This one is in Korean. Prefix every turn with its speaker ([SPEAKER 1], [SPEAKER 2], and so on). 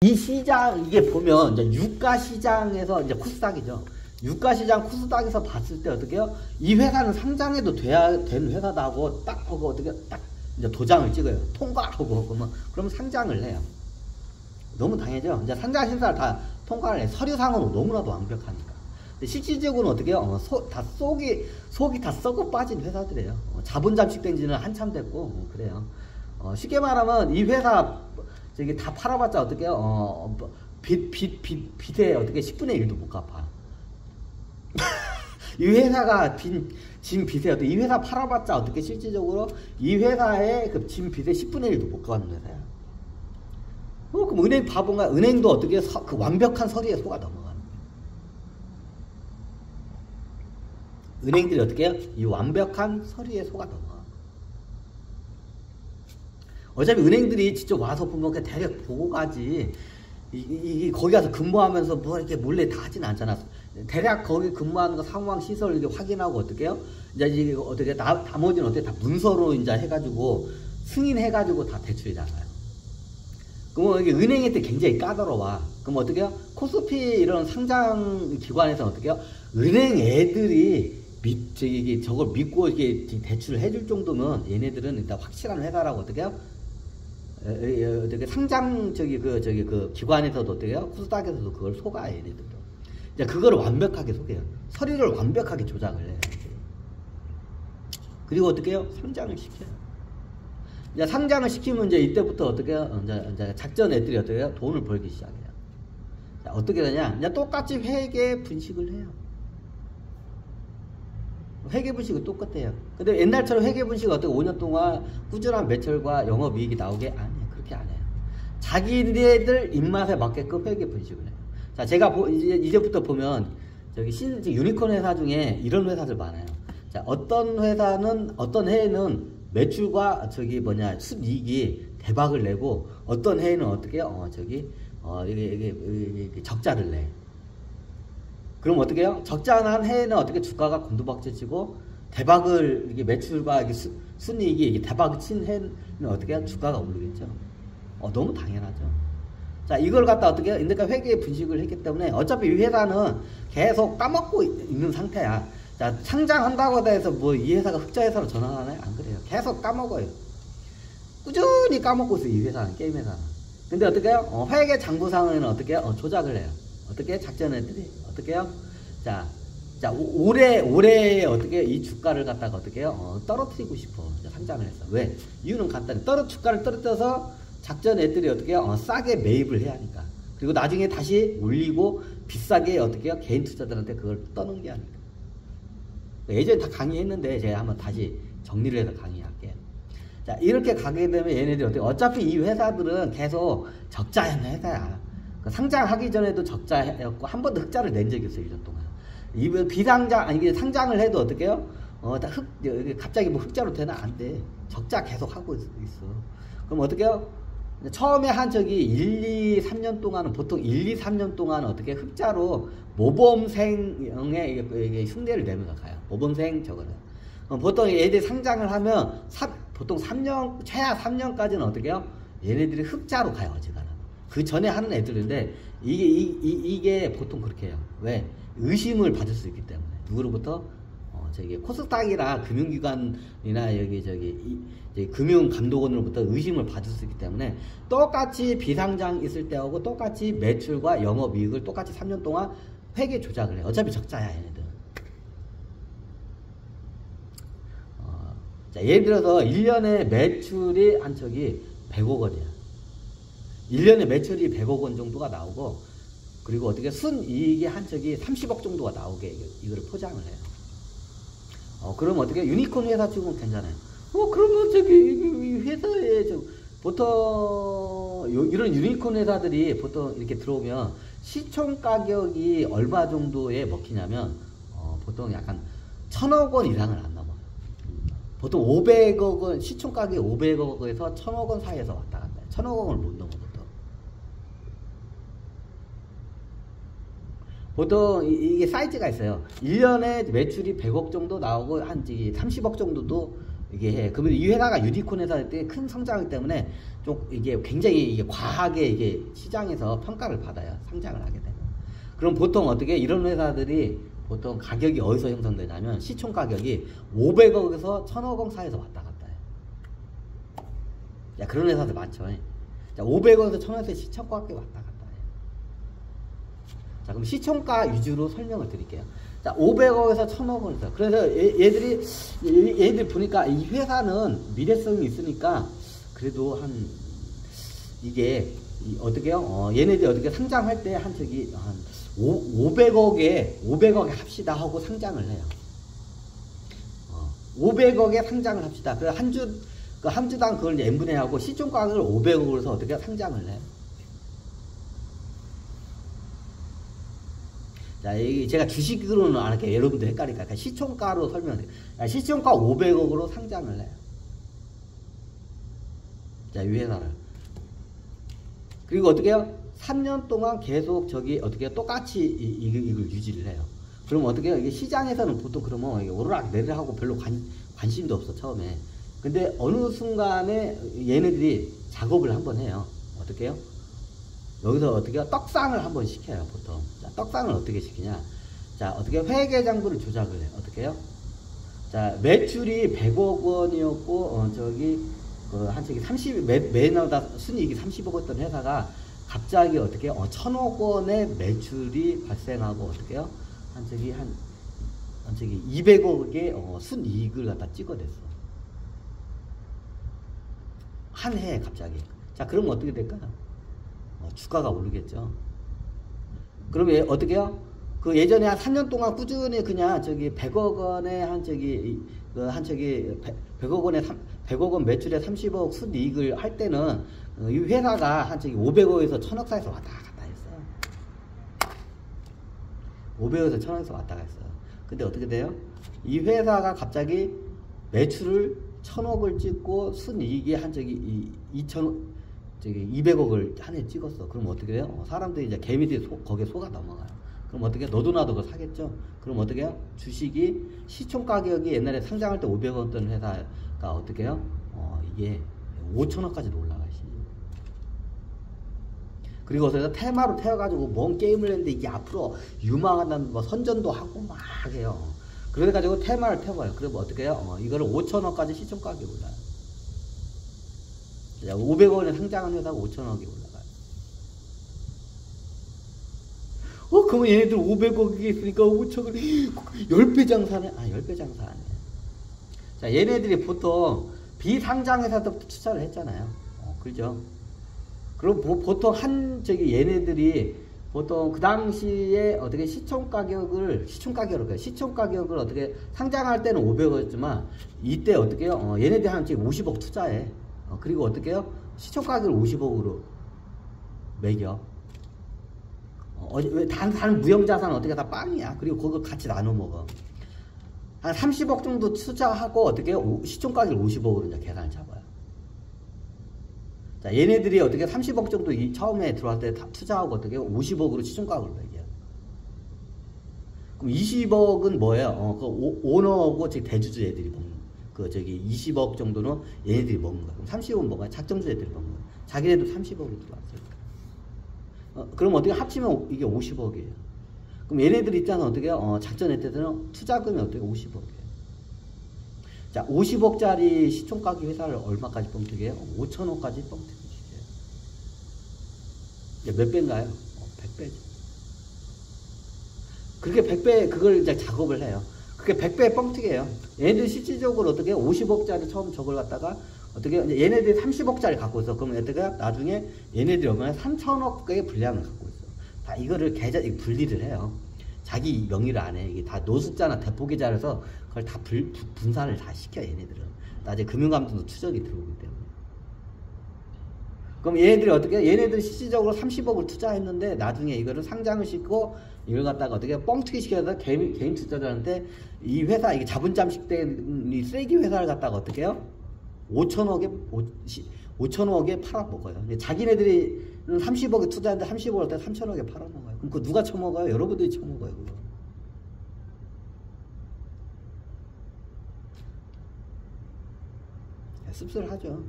[SPEAKER 1] 이 시장, 이게 보면, 이제 유가 시장에서 이제 코스닥이죠. 유가 시장 코스닥에서 봤을 때 어떻게 해요? 이 회사는 상장해도 되는 회사다고 딱 하고 어떻게 딱 이제 도장을 찍어요. 통과하고, 그러면 상장을 해요. 너무 당연하죠. 이제 상장 심사를 다 통과를 해. 서류상으로 너무나도 완벽하니까. 근데 실질적으로는 어떻게 해요? 속이 다 썩어 빠진 회사들이에요. 자본 잠식된 지는 한참 됐고, 그래요. 쉽게 말하면 이 회사, 저기 다 팔아봤자 어떻게 해요? 빚에 어떻게 10분의 1도 못 갚아. 이 회사가 진 빚에 어떻게, 이 회사 팔아봤자 어떻게 실질적으로 이 회사의 그 진 빚의 10분의 1도 못 갚는 회사야. 그럼 은행 바본가? 은행도 어떻게 그 완벽한 서류에 속아 넘어가는 거야. 은행들이 어떻게 해요? 이 완벽한 서류에 속아 넘어가. 어차피 은행들이 직접 와서 보면 그냥 대략 보고 가지. 거기 가서 근무하면서 뭐 이렇게 몰래 다 하진 않잖아. 대략 거기 근무하는 거 상황 시설 이렇게 확인하고 어떻게 해요? 이제 어떻게 나머지는 어떻게 다 문서로 이제 해가지고 승인해가지고 다 대출이잖아요. 그러면 이게 은행한테 굉장히 까다로워. 그럼 어떻게 해요? 코스피 이런 상장 기관에서는 어떻게 해요? 은행 애들이 저걸 믿고 이렇게 대출을 해줄 정도면 얘네들은 일단 확실한 회사라고 어떻게 해요? 어떻게 상장 그 기관에서도 어떻게 해요? 코스닥에서도 그걸 속아 얘네들도. 이제 그거를 완벽하게 속여요. 서류를 완벽하게 조작을 해요. 그리고 어떻게 해요? 상장을 시켜요. 이제 상장을 시키면 이제 이때부터 어떻게 해요? 이제 작전 애들이 어떻게 해요? 돈을 벌기 시작해요. 자, 어떻게 되냐? 이제 똑같이 회계 분식을 해요. 회계 분식은 똑같아요. 근데 옛날처럼 회계 분식 어떻게 5년 동안 꾸준한 매출과 영업이익이 나오게 안 해요. 그렇게 안 해요. 자기네들 입맛에 맞게끔 회계 분식을 해요. 자, 제가 이제부터 보면 저기 유니콘 회사 중에 이런 회사들 많아요. 자, 어떤 회사는 어떤 해에는 매출과 순이익이 대박을 내고 어떤 해에는 어떻게 이게 적자를 내. 그럼 어떻게 해요? 적자난 해에는 어떻게 주가가 곤두박질치고 대박을 이게 매출과 이게 순이익이 이게 대박을 친 해는 어떻게 해요? 주가가 오르겠죠. 너무 당연하죠. 자, 이걸 갖다 어떻게 해요? 그러니까 회계 분식을 했기 때문에 어차피 이 회사는 계속 까먹고 있는 상태야. 자, 상장한다고 해서 뭐 이 회사가 흑자 회사로 전환하나요? 안 그래요. 계속 까먹어요. 꾸준히 까먹고 있어요. 이 회사는, 게임 회사는. 근데 어떻게 해요? 회계 장부상에는 어떻게 해요? 조작을 해요. 어떻게 작전 애들이 어떻게 해요? 자 올해 어떻게 이 주가를 갖다가 어떻게 해요? 떨어뜨리고 싶어. 상장을 했어. 왜? 이유는 간단해. 주가를 떨어뜨려서 작전 애들이 어떻게 해요? 싸게 매입을 해야 하니까. 그리고 나중에 다시 올리고 비싸게 어떻게 해요? 개인 투자들한테 그걸 떠넘게 하니까. 예전에 다 강의했는데 제가 한번 다시 정리를 해서 강의할게요. 자, 이렇게 가게 되면 얘네들이 어차피 이 회사들은 계속 적자였는 회사야. 상장하기 전에도 적자였고 한 번도 흑자를 낸 적이 없어요. 1년 동안. 상장을 해도 어떻게 해요? 갑자기 뭐 흑자로 되나? 안 돼. 적자 계속 하고 있어. 그럼 어떻게 해요? 처음에 1, 2, 3년 동안은 보통 1, 2, 3년 동안 어떻게 흑자로 모범생의 흉내를 내면서 가요. 모범생 저거는. 보통 얘들이 상장을 하면 보통 3년, 최하 3년까지는 어떻게 해요? 얘네들이 흑자로 가요. 어지간하면. 그 전에 하는 애들인데 이게 보통 그렇게 해요. 왜? 의심을 받을 수 있기 때문에. 누구로부터? 코스닥이나 금융기관이나 금융감독원으로부터 의심을 받을 수 있기 때문에 똑같이 비상장 있을 때하고 똑같이 매출과 영업이익을 똑같이 3년 동안 회계 조작을 해. 어차피 적자야 얘네들. 자, 예를 들어서 1년에 매출이 100억 원이야. 1년에 매출이 100억 원 정도가 나오고 그리고 어떻게 순이익이 30억 정도가 나오게 이거를 포장을 해요. 그럼 어떻게 유니콘 회사 치고는 괜찮아요. 그러면 이 회사에 보통 이런 유니콘 회사들이 보통 이렇게 들어오면 시총 가격이 얼마 정도에 먹히냐면 보통 약간 1,000억 원 이상은 안 넘어요. 보통 500억 원, 시총 가격이 500억에서 1,000억 원 사이에서 왔다 갔다 해요. 1,000억 원을 못 넘어 보통 이게 사이즈가 있어요. 1년에 매출이 100억 정도 나오고 한 30억 정도도 이게 해. 그러면 이 회사가 유니콘 회사일 때 큰 성장하기 때문에 좀 이게 굉장히 이게 과하게 이게 시장에서 평가를 받아요. 상장을 하게 되면. 그럼 보통 어떻게 이런 회사들이 보통 가격이 어디서 형성되냐면 시총 가격이 500억에서 1000억 원 사이에서 왔다 갔다 해요. 자, 그런 회사들 많죠. 자, 500억에서 1000억에서 시총가격이 왔다 갔다 해요. 자, 그럼 시총가 위주로 설명을 드릴게요. 자, 500억에서 1000억 원에서. 그래서 얘들이 보니까 이 회사는 미래성이 있으니까 그래도 이게 어떻게요? 얘네들이 어떻게 상장할 때 한 500억에 합시다 하고 상장을 해요. 500억에 상장을 합시다. 그래서 한 주당 그걸 이제 n분의 하고 시총가격을 500억으로 해서 어떻게 상장을 해요. 자, 제가 주식으로는 안 할게요. 여러분들 헷갈리니까 시총가로 설명해요. 시총가 500억으로 상장을 해요. 자, 이 회사를. 그리고 어떻게 해요? 3년 동안 계속 어떻게 똑같이 이걸 유지를 해요. 그럼 어떻게 해요? 이게 시장에서는 보통 그러면 이게 오르락 내리락 하고 별로 관심도 없어, 처음에. 근데 어느 순간에 얘네들이 작업을 한번 해요. 어떻게 해요? 여기서 어떻게 해요? 떡상을 한번 시켜요, 보통. 자, 떡상을 어떻게 시키냐? 자, 어떻게 회계장부를 조작을 해요. 어떻게 해요? 자, 매출이 100억 원이었고, 매년마다 순이익이 30억이었던 회사가 갑자기 어떻게 1000억 원의 매출이 발생하고 어떻게 해요? 200억의 순이익을 갖다 찍어냈어. 한 해에 갑자기. 자, 그러면 어떻게 될까? 주가가 오르겠죠. 그러면 어떻게 해요? 그 예전에 한 3년 동안 꾸준히 그냥 100억 원에 100억 원 매출에 30억 순이익을 할 때는 이 회사가 500억에서 1000억 사이에서 왔다 갔다 했어요. 500억에서 1000억에서 왔다 갔다 했어요. 근데 어떻게 돼요? 이 회사가 갑자기 매출을 1000억을 찍고 순이익이 200억을 한 해 찍었어. 그럼 어떻게 돼요? 사람들이 이제 개미들이 거기에 속아 넘어가요. 그럼 어떻게 해요? 너도 나도 그거 사겠죠? 그럼 어떻게 해요? 주식이 시총 가격이 옛날에 상장할 때 500원던 회사가 어떻게 해요? 이게 5천원까지도 올라가요. 그리고 그래서 테마로 태워가지고 뭔 게임을 했는데 이게 앞으로 유망하다는 뭐 선전도 하고 막 해요. 그래가지고 테마를 태워요. 그러면 어떻게 해요? 이거를 5천원까지 시총 가격이 올라요. 500원에 상장한 회사가 5천억이 올라가요. 그러면 얘네들 500억이 있으니까 5천억을 10배 장사네? 10배 장사 아니에요. 자, 얘네들이 보통 비상장회사도 투자를 했잖아요. 그죠? 그럼 보통 얘네들이 보통 그 당시에 어떻게 시총 가격을 어떻게 상장할 때는 500억이었지만 이때 어떻게 해요? 얘네들이 한 50억 투자해. 그리고 어떻게 해요? 시총 가격을 50억으로 매겨. 단 무형자산 어떻게 다 빵이야. 그리고 그거 같이 나눠 먹어. 한 30억 정도 투자하고 어떻게 해요? 시총 가격을 50억으로 이제 계산을 잡아요. 자, 얘네들이 어떻게 30억 정도 처음에 들어왔을 때 투자하고 어떻게 50억으로 시총가격을 매겨요. 그럼 20억은 뭐예요? 그 오너하고 대주주 애들이 먹는 20억 정도는 얘네들이 먹는 거야. 그럼 30억은 뭐가 작정주 애들이 먹는 거야. 자기네도 30억이 들어왔어요. 그럼 어떻게 합치면 이게 50억이에요. 그럼 얘네들 있잖아. 어떻게 해요? 작전할 때는 투자금이 어떻게 50억이에요. 자, 50억짜리 시총가격 회사를 얼마까지 뻥튀기해요? 5천억까지 뻥튀기시켜요. 몇 배인가요? 100배죠. 그렇게 100배, 그걸 이제 작업을 해요. 그게 100배 뻥튀기예요. 얘네들 실질적으로 어떻게 50억짜리 처음 저걸 갖다가 어떻게 얘네들이 30억짜리 갖고 있어. 그러면 어떻게 나중에 얘네들이 얼마나 3천억의 분량을 갖고 있어. 다 이거를 분리를 해요. 자기 명의를 안 해. 이게 다 노숙자나 대포계좌라서 그걸 다 분산을 다 시켜, 얘네들은. 나중에 금융감독도 추적이 들어오기 때문에. 그럼 얘네들이 어떻게 해? 얘네들이 실질적으로 30억을 투자했는데 나중에 이거를 상장을 시키고 이걸 갖다가 어떻게 뻥튀기 시켜서 개인 투자자한테 이 회사, 이게 자본잠식 된 이 쓰레기 회사를 갖다가 어떻게 해요? 5천억에 팔아먹어요. 근데 자기네들이 30억에 투자했는데 30억을 때 3천억에 팔아먹어요. 그럼 그거 누가 처먹어요? 여러분들이 처먹어요. 그거. 씁쓸하죠.